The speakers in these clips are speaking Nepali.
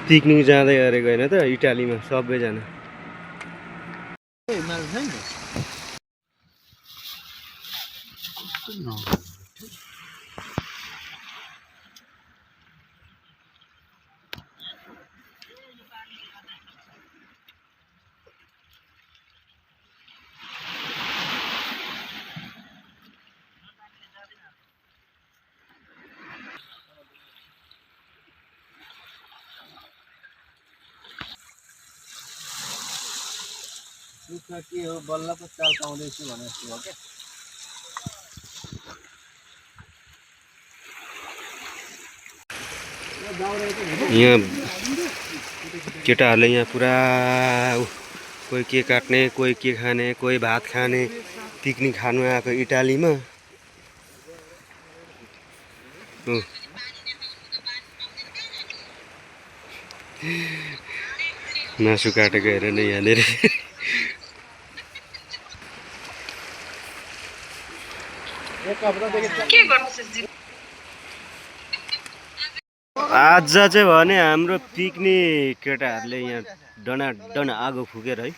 पिकनिक जाँदै गरेको होइन त इटालीमा सबैजना। के हो बल्लको चाल पाउँदैछु भने जस्तो हो क्या। यहाँ केटाहरूले यहाँ पुरा कोही के काट्ने, कोही के खाने, कोही भात खाने, पिकनिक खानु आएको इटालीमा। मासु काटेको हेर नै यहाँनिर। आज चाहिँ भने हाम्रो पिकनिक केटाहरूले यहाँ डनाडन आगो फुकेर है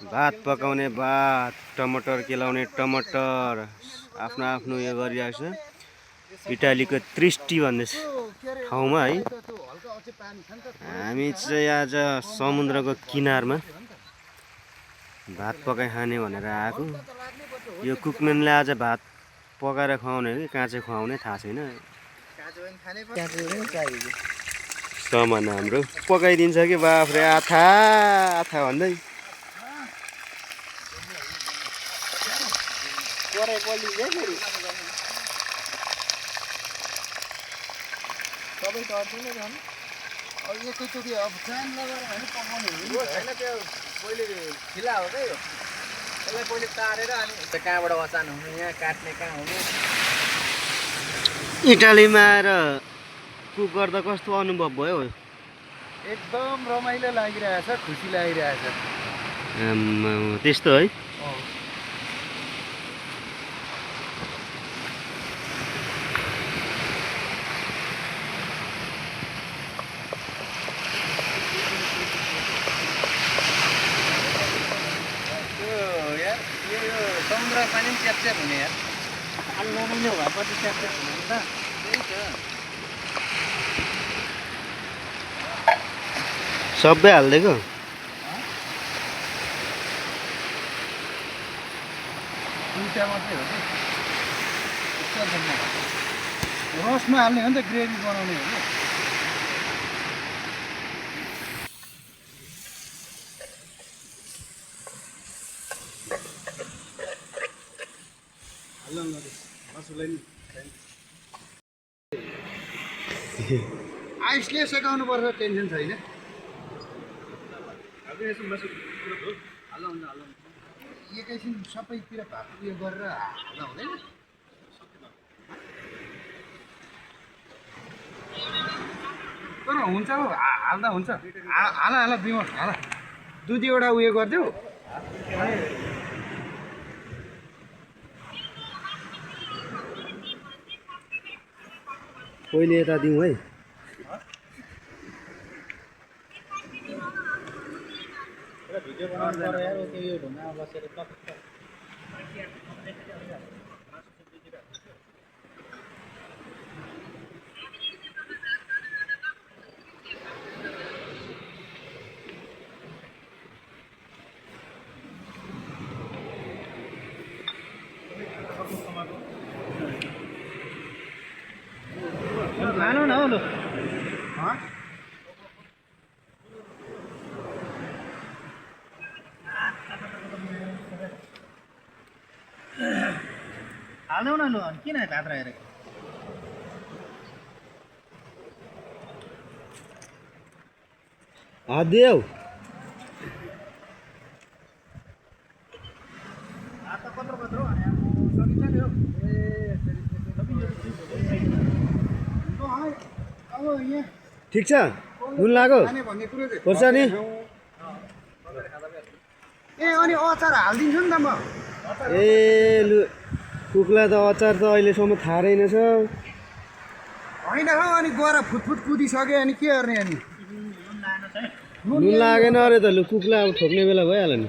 भात पकाउने भात, टमाटर केलाउने टमाटर आफ्नो आफ्नो उयो गरिरहेको छ। इटालीको त्रिस्टी भन्ने ठाउँमा है हामी चाहिँ आज समुद्रको किनारमा भात पकाइ खाने भनेर आएको। यो कुकम्यानले आज भात पकाएर खुवाउने कि काँचै खुवाउने थाहा छैन। सामान हाम्रो पकाइदिन्छ कि बाफ्रे आथा आथा भन्दै। सबै टर्दैन झन् अब एकैचोटि अब फ्यान लगाएर होइन पकाउने होइन त्यो पहिले खिला हो क्या यो। यसलाई पहिले तारेर अनि कहाँबाट अचान हुने, यहाँ काट्ने कहाँ हुने। इटालीमा आएर कुक गर्दा कस्तो अनुभव भयो? एकदम रमाइलो लागिरहेछ, खुसी लागिरहेछ। त्यस्तो है। समुद्र पानी पनि च्यापच्याप हुने यार। अलि रमाइलो भएपछि च्यापच्याप हुने नि त। त्यही त सबै हालिदिएको दुईटा मात्रै हो कि रसमा हाल्ने हो नि त, ग्रेभी बनाउने हो कि। आइसले सेकाउनु पर्छ, टेन्सन छैन। एकैछिन सबैतिर भात उयो गरेर हाल्दा हुँदैन। तर हुन्छ हौ, हाल्दा हुन्छ। हाल बिमल हाल, दुई दुईवटा उयो गरिदेऊ। पहिले यता दिउँ है। खानु न हौ लु। हाल्नु न लु, किन भात राखेको? हादिदेऊ भात त कत्रो कत्रो भने सकिन्छ नि हौ। अब यहाँ ठिक छ, नुन लाग्यो खोर्सानी। ए अनि अचार हालिदिन्छु नि त म। ए लु, कुकलाई त अचार त अहिलेसम्म थाहा रहेनछ। होइन हौ अनि गएर फुटफुट कुदिसक्यो अनि के गर्ने अनि नुन लागेन अरे त लु कुखुरा अब ठोक्ने बेला भइहाल्यो नि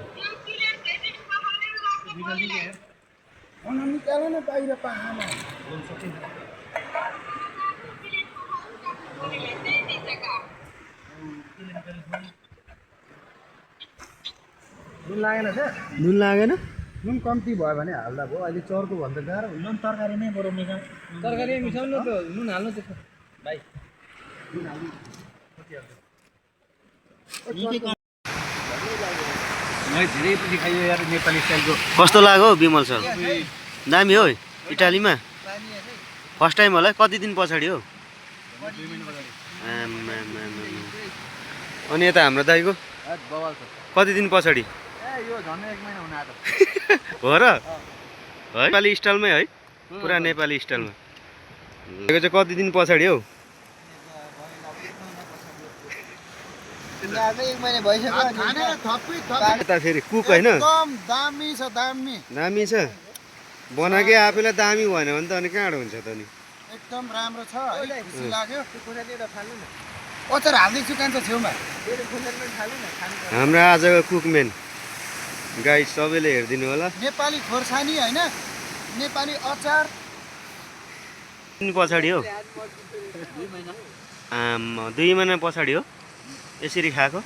निकाल न बाहिर पाहामा नुन लागेन छ नुन लागेन नुन कम्ती भयो भने हाल्दा भयो अहिले चर्को भन्दा गाह्रो नुन तरकारी नै बरु मिसाउनु तरकारी मिसाउनु त नुन हाल्नु त्यसो भाइ नुन हाल्नु मैले धेरै पछि खायो यार नेपाली स्टाइलको कस्तो लाग्यो हौ विमल सर दामी हो इटालीमा फर्स्ट टाइम होला कति दिन पछाडि हो अनि यता हाम्रो दाइको कति दिन पछाडि यो झन् 1 महिना हुन आयो हो र है नेपाली स्टाइलमै है पुरा नेपाली स्टाइलमा यो चाहिँ कति दिन पछाडि हौ यता फेरि कुक होइन दामी छ दामी दामी छ बनाएकै आफैलाई दामी भएन भने त अनि कहाँबाट हुन्छ त नि एकदम राम्रो छ खुसी लाग्यो अचार हाल्दैछु कान्छ छेउमा हाम्रो आजको कुकम्यान गाइड सबैले हेरिदिनु होला नेपाली खोर्सानी होइन नेपाली अचार दिन पछाडि हो 2 महिना पछाडि हो यसरी खाएको